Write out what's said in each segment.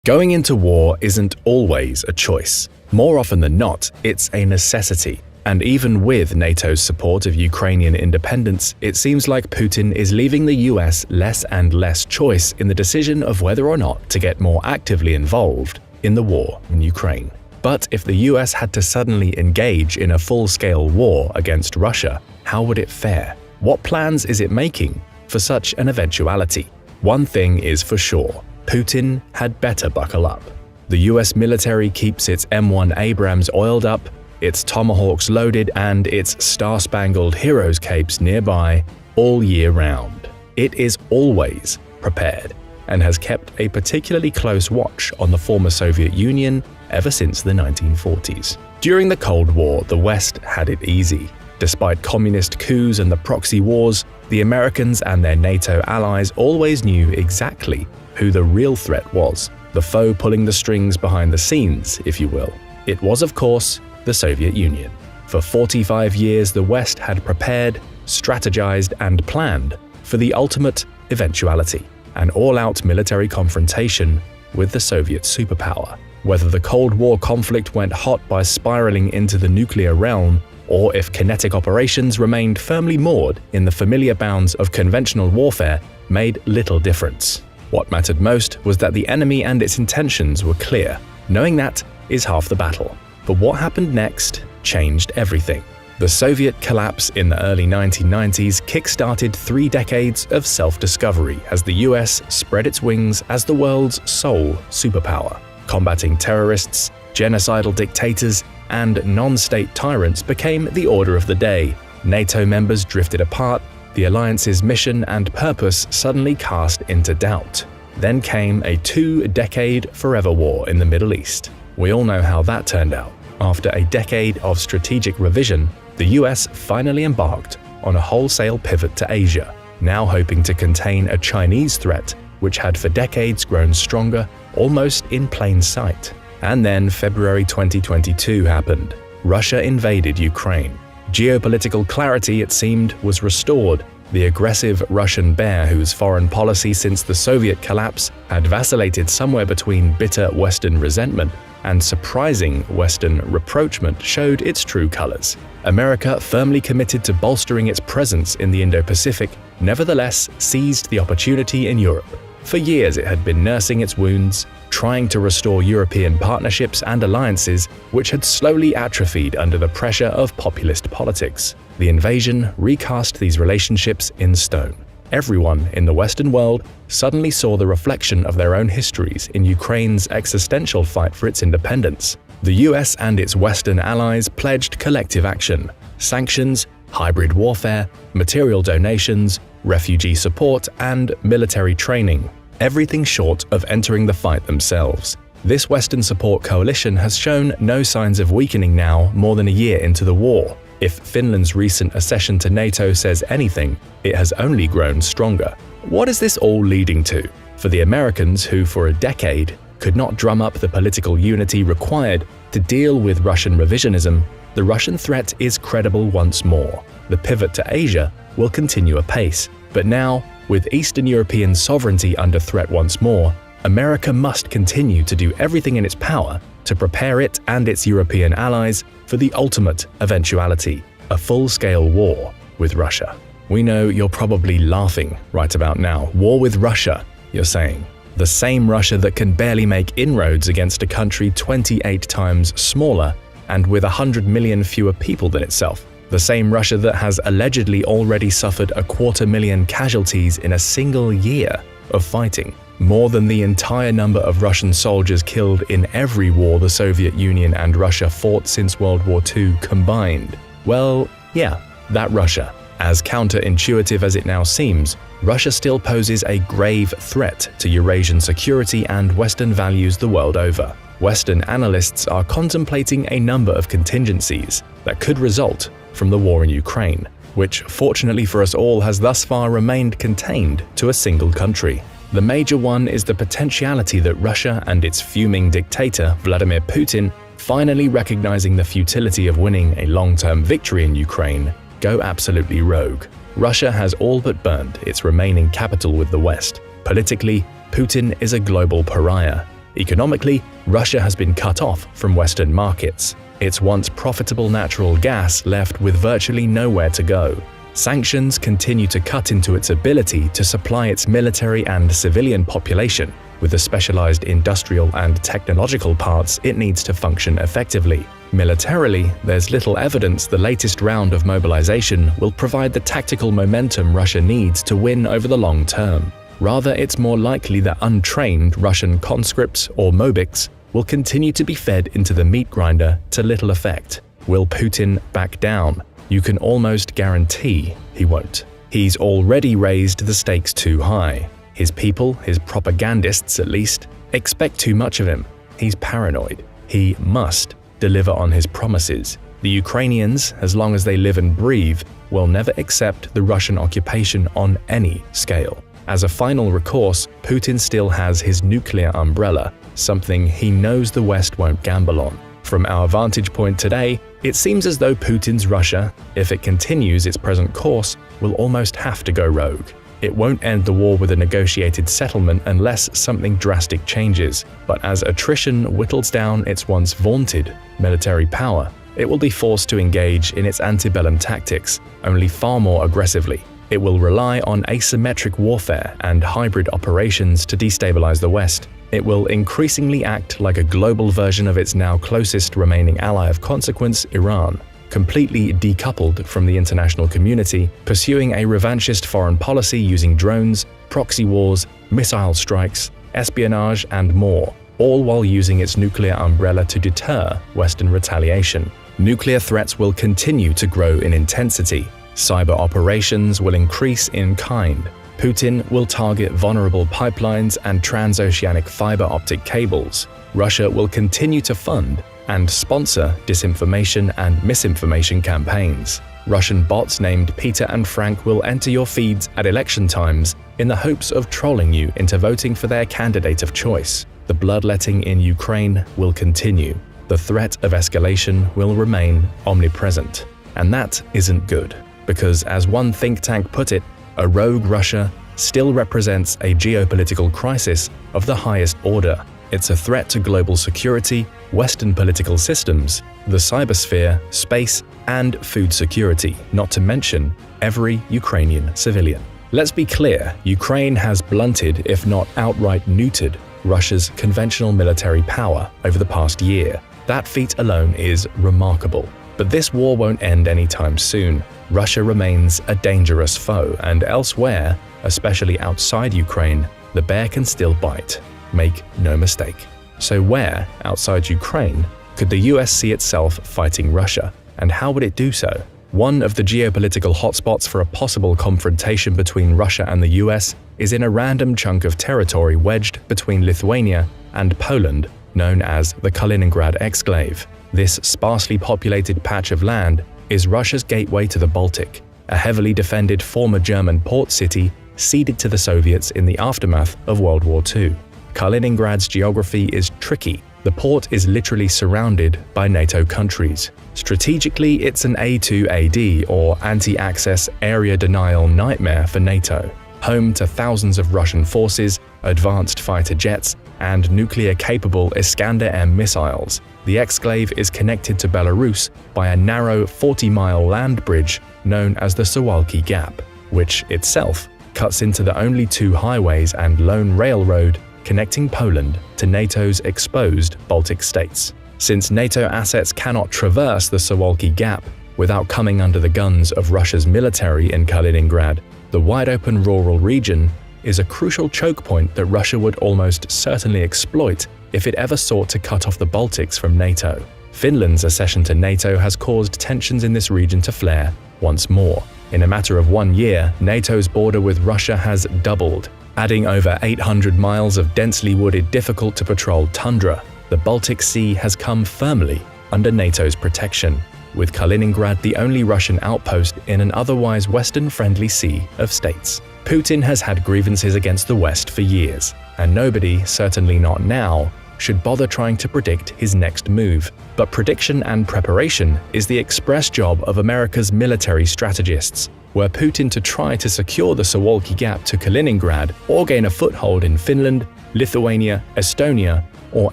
Going into war isn't always a choice. More often than not, it's a necessity. And even with NATO's support of Ukrainian independence, it seems like Putin is leaving the US less and less choice in the decision of whether or not to get more actively involved in the war in Ukraine. But if the US had to suddenly engage in a full-scale war against Russia, how would it fare? What plans is it making for such an eventuality? One thing is for sure, Putin had better buckle up. The US military keeps its M1 Abrams oiled up, its Tomahawks loaded, and its star-spangled heroes capes nearby all year round. It is always prepared and has kept a particularly close watch on the former Soviet Union ever since the 1940s. During the Cold War, the West had it easy. Despite communist coups and the proxy wars, the Americans and their NATO allies always knew exactly who the real threat was, the foe pulling the strings behind the scenes, if you will. It was, of course, the Soviet Union. For 45 years, the West had prepared, strategized, and planned for the ultimate eventuality, an all-out military confrontation with the Soviet superpower. Whether the Cold War conflict went hot by spiraling into the nuclear realm, or if kinetic operations remained firmly moored in the familiar bounds of conventional warfare, made little difference. What mattered most was that the enemy and its intentions were clear. Knowing that is half the battle. But what happened next changed everything. The Soviet collapse in the early 1990s kick-started 3 decades of self-discovery as the US spread its wings as the world's sole superpower. Combating terrorists, genocidal dictators, and non-state tyrants became the order of the day. NATO members drifted apart, the alliance's mission and purpose suddenly cast into doubt. Then came a 2-decade forever war in the Middle East. We all know how that turned out. After a decade of strategic revision, the US finally embarked on a wholesale pivot to Asia, now hoping to contain a Chinese threat which had for decades grown stronger, almost in plain sight. And then February 2022 happened. Russia invaded Ukraine. Geopolitical clarity, it seemed, was restored. The aggressive Russian bear, whose foreign policy since the Soviet collapse had vacillated somewhere between bitter Western resentment and surprising Western rapprochement, showed its true colors. America, firmly committed to bolstering its presence in the Indo-Pacific, nevertheless seized the opportunity in Europe. For years it had been nursing its wounds, trying to restore European partnerships and alliances which had slowly atrophied under the pressure of populist politics. The invasion recast these relationships in stone. Everyone in the Western world suddenly saw the reflection of their own histories in Ukraine's existential fight for its independence. The US and its Western allies pledged collective action: sanctions, hybrid warfare, material donations, refugee support, and military training. Everything short of entering the fight themselves. This Western support coalition has shown no signs of weakening now, more than a year into the war. If Finland's recent accession to NATO says anything, it has only grown stronger. What is this all leading to? For the Americans, who for a decade could not drum up the political unity required to deal with Russian revisionism, the Russian threat is credible once more. The pivot to Asia will continue apace. But now, with Eastern European sovereignty under threat once more, America must continue to do everything in its power to prepare it and its European allies for the ultimate eventuality, a full-scale war with Russia. We know you're probably laughing right about now. War with Russia, you're saying. The same Russia that can barely make inroads against a country 28 times smaller and with 100 million fewer people than itself. The same Russia that has allegedly already suffered 250,000 casualties in a single year of fighting. More than the entire number of Russian soldiers killed in every war the Soviet Union and Russia fought since World War II combined. Well, yeah, that Russia. As counterintuitive as it now seems, Russia still poses a grave threat to Eurasian security and Western values the world over. Western analysts are contemplating a number of contingencies that could result from the war in Ukraine, which fortunately for us all has thus far remained contained to a single country. The major one is the potentiality that Russia and its fuming dictator, Vladimir Putin, finally recognizing the futility of winning a long-term victory in Ukraine, go absolutely rogue. Russia has all but burned its remaining capital with the West. Politically, Putin is a global pariah. Economically, Russia has been cut off from Western markets. Its once profitable natural gas left with virtually nowhere to go. Sanctions continue to cut into its ability to supply its military and civilian population with the specialized industrial and technological parts it needs to function effectively. Militarily, there's little evidence the latest round of mobilization will provide the tactical momentum Russia needs to win over the long term. Rather, it's more likely that untrained Russian conscripts or mobiks will continue to be fed into the meat grinder to little effect. Will Putin back down? You can almost guarantee he won't. He's already raised the stakes too high. His people, his propagandists at least, expect too much of him. He's paranoid. He must deliver on his promises. The Ukrainians, as long as they live and breathe, will never accept the Russian occupation on any scale. As a final recourse, Putin still has his nuclear umbrella, something he knows the West won't gamble on. From our vantage point today, it seems as though Putin's Russia, if it continues its present course, will almost have to go rogue. It won't end the war with a negotiated settlement unless something drastic changes, but as attrition whittles down its once vaunted military power, it will be forced to engage in its antebellum tactics, only far more aggressively. It will rely on asymmetric warfare and hybrid operations to destabilize the West. It will increasingly act like a global version of its now closest remaining ally of consequence, Iran, completely decoupled from the international community, pursuing a revanchist foreign policy using drones, proxy wars, missile strikes, espionage, and more, all while using its nuclear umbrella to deter Western retaliation. Nuclear threats will continue to grow in intensity. Cyber operations will increase in kind. Putin will target vulnerable pipelines and transoceanic fiber optic cables. Russia will continue to fund and sponsor disinformation and misinformation campaigns. Russian bots named Peter and Frank will enter your feeds at election times in the hopes of trolling you into voting for their candidate of choice. The bloodletting in Ukraine will continue. The threat of escalation will remain omnipresent. And that isn't good, because as one think tank put it, a rogue Russia still represents a geopolitical crisis of the highest order. It's a threat to global security, Western political systems, the cybersphere, space, and food security, not to mention every Ukrainian civilian. Let's be clear, Ukraine has blunted, if not outright neutered, Russia's conventional military power over the past year. That feat alone is remarkable. But this war won't end anytime soon. Russia remains a dangerous foe, and elsewhere, especially outside Ukraine, the bear can still bite. Make no mistake. So where, outside Ukraine, could the US see itself fighting Russia, and how would it do so? One of the geopolitical hotspots for a possible confrontation between Russia and the US is in a random chunk of territory wedged between Lithuania and Poland, known as the Kaliningrad exclave. This sparsely populated patch of land is Russia's gateway to the Baltic, a heavily defended former German port city ceded to the Soviets in the aftermath of World War II. Kaliningrad's geography is tricky. The port is literally surrounded by NATO countries. Strategically, it's an A2AD or anti-access area denial nightmare for NATO, home to thousands of Russian forces, advanced fighter jets, and nuclear-capable Iskander-M missiles. The exclave is connected to Belarus by a narrow 40-mile land bridge known as the Suwalki Gap, which itself cuts into the only two highways and lone railroad connecting Poland to NATO's exposed Baltic states. Since NATO assets cannot traverse the Suwalki Gap without coming under the guns of Russia's military in Kaliningrad, the wide-open rural region is a crucial choke point that Russia would almost certainly exploit if it ever sought to cut off the Baltics from NATO. Finland's accession to NATO has caused tensions in this region to flare once more. In a matter of 1 year, NATO's border with Russia has doubled, adding over 800 miles of densely wooded, difficult-to-patrol tundra. The Baltic Sea has come firmly under NATO's protection, with Kaliningrad the only Russian outpost in an otherwise Western-friendly sea of states. Putin has had grievances against the West for years, and nobody, certainly not now, should bother trying to predict his next move. But prediction and preparation is the express job of America's military strategists. Were Putin to try to secure the Suwalki Gap to Kaliningrad or gain a foothold in Finland, Lithuania, Estonia, or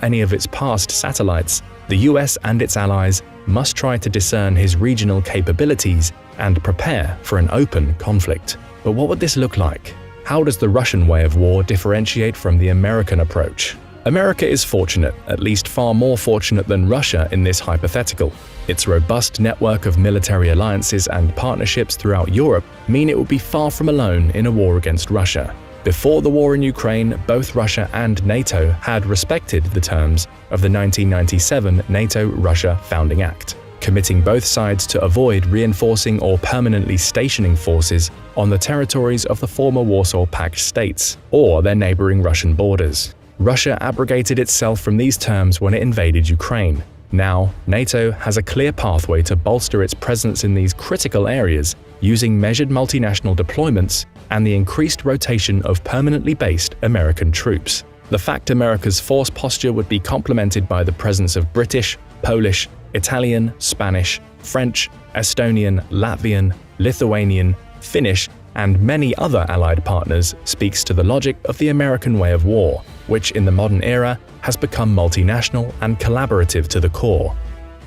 any of its past satellites, the US and its allies must try to discern his regional capabilities and prepare for an open conflict. But what would this look like? How does the Russian way of war differentiate from the American approach? America is fortunate, at least far more fortunate than Russia in this hypothetical. Its robust network of military alliances and partnerships throughout Europe mean it will be far from alone in a war against Russia. Before the war in Ukraine, both Russia and NATO had respected the terms of the 1997 NATO-Russia Founding Act, committing both sides to avoid reinforcing or permanently stationing forces on the territories of the former Warsaw Pact states or their neighboring Russian borders. Russia abrogated itself from these terms when it invaded Ukraine. Now, NATO has a clear pathway to bolster its presence in these critical areas using measured multinational deployments and the increased rotation of permanently based American troops. The fact America's force posture would be complemented by the presence of British, Polish, Italian, Spanish, French, Estonian, Latvian, Lithuanian, Finnish, and many other allied partners speaks to the logic of the American way of war, which in the modern era has become multinational and collaborative to the core.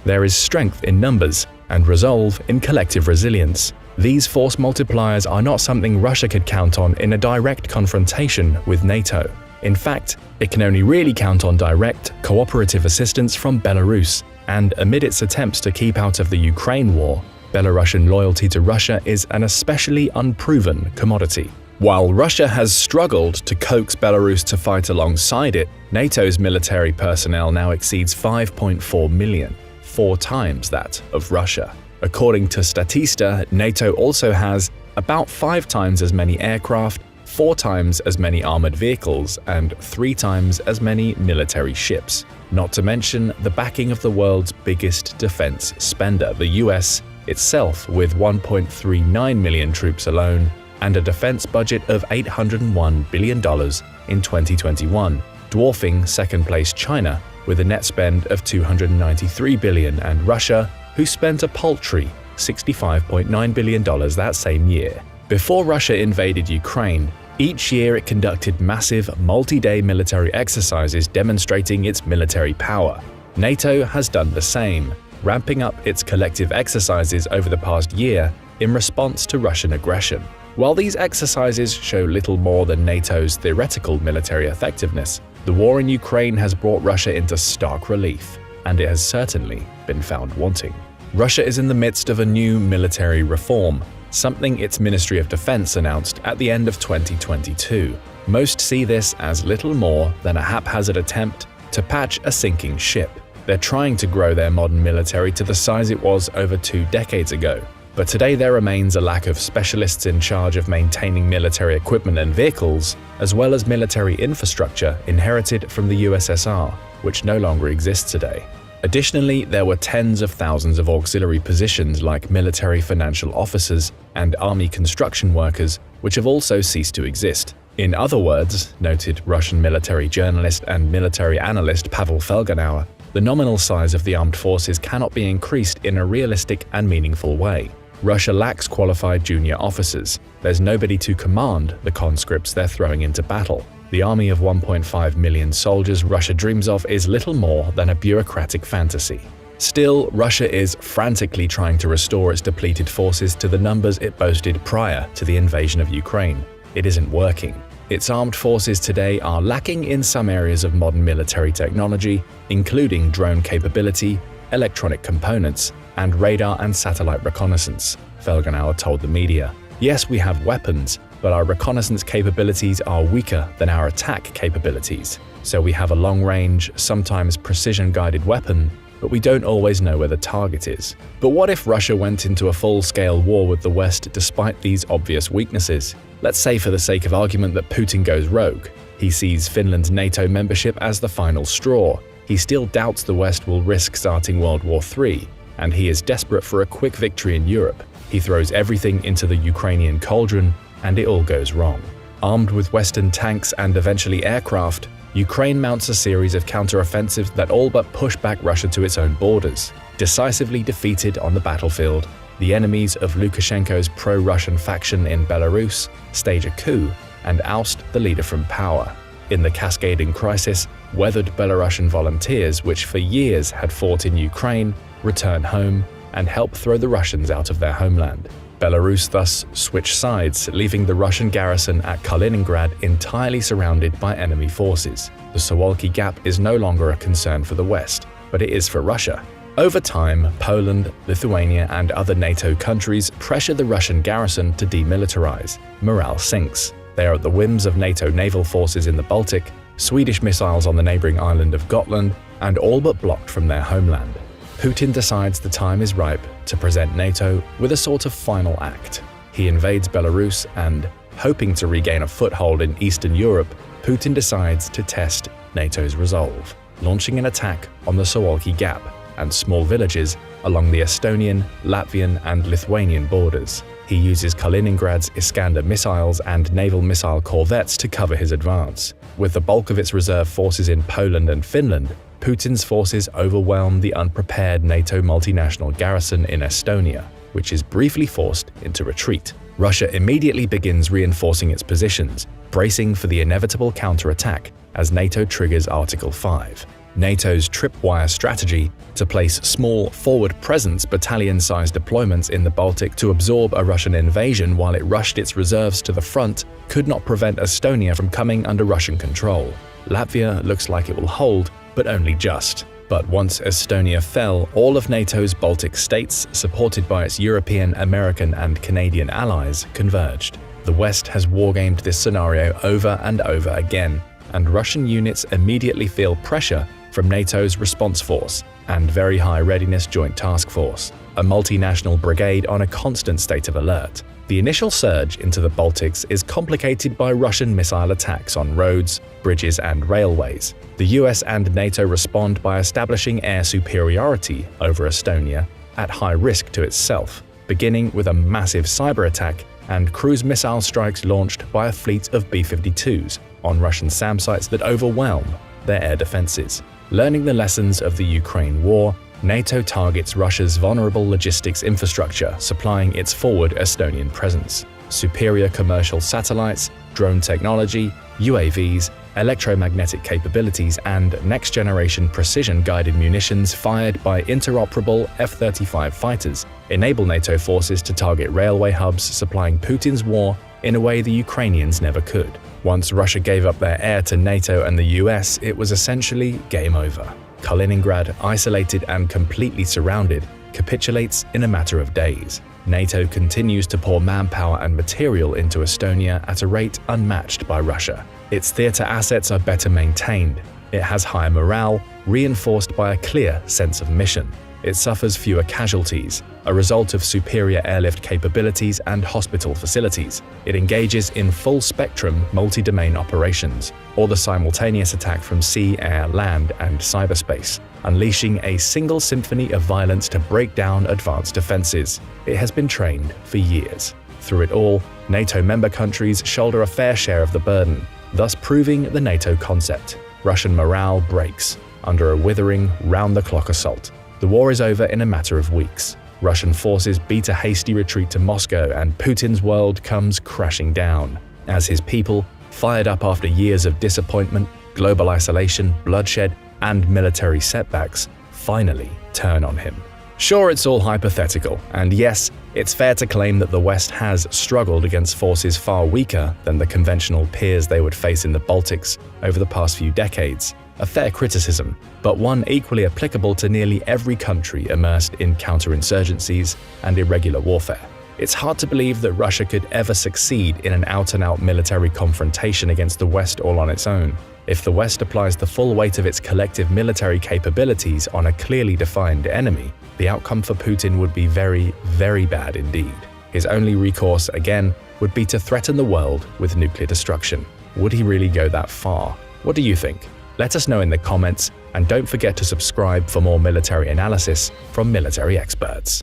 There is strength in numbers and resolve in collective resilience. These force multipliers are not something Russia could count on in a direct confrontation with NATO. In fact, it can only really count on direct, cooperative assistance from Belarus, and amid its attempts to keep out of the Ukraine war, Belarusian loyalty to Russia is an especially unproven commodity. While Russia has struggled to coax Belarus to fight alongside it, NATO's military personnel now exceeds 5.4 million, 4 times that of Russia. According to Statista, NATO also has about 5 times as many aircraft, 4 times as many armored vehicles, and 3 times as many military ships. Not to mention the backing of the world's biggest defense spender, the US itself, with 1.39 million troops alone, and a defense budget of $801 billion in 2021, dwarfing second-place China with a net spend of $293 billion, and Russia, who spent a paltry $65.9 billion that same year. Before Russia invaded Ukraine, each year it conducted massive, multi-day military exercises demonstrating its military power. NATO has done the same, ramping up its collective exercises over the past year in response to Russian aggression. While these exercises show little more than NATO's theoretical military effectiveness, the war in Ukraine has brought Russia into stark relief, and it has certainly been found wanting. Russia is in the midst of a new military reform, something its Ministry of Defense announced at the end of 2022. Most see this as little more than a haphazard attempt to patch a sinking ship. They're trying to grow their modern military to the size it was over 2 decades ago. But today there remains a lack of specialists in charge of maintaining military equipment and vehicles, as well as military infrastructure inherited from the USSR, which no longer exists today. Additionally, there were tens of thousands of auxiliary positions like military financial officers and army construction workers, which have also ceased to exist. In other words, noted Russian military journalist and military analyst Pavel Felgenauer, the nominal size of the armed forces cannot be increased in a realistic and meaningful way. Russia lacks qualified junior officers. There's nobody to command the conscripts they're throwing into battle. The army of 1.5 million soldiers Russia dreams of is little more than a bureaucratic fantasy. Still, Russia is frantically trying to restore its depleted forces to the numbers it boasted prior to the invasion of Ukraine. It isn't working. Its armed forces today are lacking in some areas of modern military technology, including drone capability, electronic components, and radar and satellite reconnaissance, Felgenauer told the media. Yes, we have weapons, but our reconnaissance capabilities are weaker than our attack capabilities. So we have a long-range, sometimes precision-guided weapon, but we don't always know where the target is. But what if Russia went into a full-scale war with the West despite these obvious weaknesses? Let's say for the sake of argument that Putin goes rogue. He sees Finland's NATO membership as the final straw. He still doubts the West will risk starting World War III, and he is desperate for a quick victory in Europe. He throws everything into the Ukrainian cauldron, and it all goes wrong. Armed with Western tanks and eventually aircraft, Ukraine mounts a series of counteroffensives that all but push back Russia to its own borders. Decisively defeated on the battlefield, the enemies of Lukashenko's pro-Russian faction in Belarus stage a coup and oust the leader from power. In the cascading crisis, weathered Belarusian volunteers, which for years had fought in Ukraine, return home and help throw the Russians out of their homeland. Belarus thus switched sides, leaving the Russian garrison at Kaliningrad entirely surrounded by enemy forces. The Suwalki Gap is no longer a concern for the West, but it is for Russia. Over time, Poland, Lithuania, and other NATO countries pressure the Russian garrison to demilitarize. Morale sinks. They are at the whims of NATO naval forces in the Baltic, Swedish missiles on the neighboring island of Gotland, and all but blocked from their homeland. Putin decides the time is ripe to present NATO with a sort of final act. He invades Belarus and, hoping to regain a foothold in Eastern Europe, Putin decides to test NATO's resolve, launching an attack on the Suwalki Gap and small villages along the Estonian, Latvian, and Lithuanian borders. He uses Kaliningrad's Iskander missiles and naval missile corvettes to cover his advance. With the bulk of its reserve forces in Poland and Finland, Putin's forces overwhelm the unprepared NATO multinational garrison in Estonia, which is briefly forced into retreat. Russia immediately begins reinforcing its positions, bracing for the inevitable counterattack as NATO triggers Article 5. NATO's tripwire strategy to place small forward presence battalion-sized deployments in the Baltic to absorb a Russian invasion while it rushed its reserves to the front could not prevent Estonia from coming under Russian control. Latvia looks like it will hold, but only just. But once Estonia fell, all of NATO's Baltic states, supported by its European, American, and Canadian allies, converged. The West has wargamed this scenario over and over again, and Russian units immediately feel pressure from NATO's Response Force and Very High Readiness Joint Task Force, a multinational brigade on a constant state of alert. The initial surge into the Baltics is complicated by Russian missile attacks on roads, bridges, and railways. The US and NATO respond by establishing air superiority over Estonia at high risk to itself, beginning with a massive cyber attack and cruise missile strikes launched by a fleet of B-52s on Russian SAM sites that overwhelm their air defenses. Learning the lessons of the Ukraine war, NATO targets Russia's vulnerable logistics infrastructure, supplying its forward Estonian presence. Superior commercial satellites, drone technology, UAVs, electromagnetic capabilities, and next-generation precision-guided munitions fired by interoperable F-35 fighters enable NATO forces to target railway hubs supplying Putin's war in a way the Ukrainians never could. Once Russia gave up their air to NATO and the US, it was essentially game over. Kaliningrad, isolated and completely surrounded, capitulates in a matter of days. NATO continues to pour manpower and material into Estonia at a rate unmatched by Russia. Its theater assets are better maintained. It has higher morale, reinforced by a clear sense of mission. It suffers fewer casualties, a result of superior airlift capabilities and hospital facilities. It engages in full-spectrum multi-domain operations, or the simultaneous attack from sea, air, land, and cyberspace, unleashing a single symphony of violence to break down advanced defenses. It has been trained for years. Through it all, NATO member countries shoulder a fair share of the burden, thus proving the NATO concept. Russian morale breaks under a withering, round-the-clock assault. The war is over in a matter of weeks. Russian forces beat a hasty retreat to Moscow, and Putin's world comes crashing down as his people, fired up after years of disappointment, global isolation, bloodshed, and military setbacks, finally turn on him. Sure, it's all hypothetical, and yes, it's fair to claim that the West has struggled against forces far weaker than the conventional peers they would face in the Baltics over the past few decades. A fair criticism, but one equally applicable to nearly every country immersed in counterinsurgencies and irregular warfare. It's hard to believe that Russia could ever succeed in an out-and-out military confrontation against the West all on its own. If the West applies the full weight of its collective military capabilities on a clearly defined enemy, the outcome for Putin would be very, very bad indeed. His only recourse, again, would be to threaten the world with nuclear destruction. Would he really go that far? What do you think? Let us know in the comments, and don't forget to subscribe for more military analysis from military experts.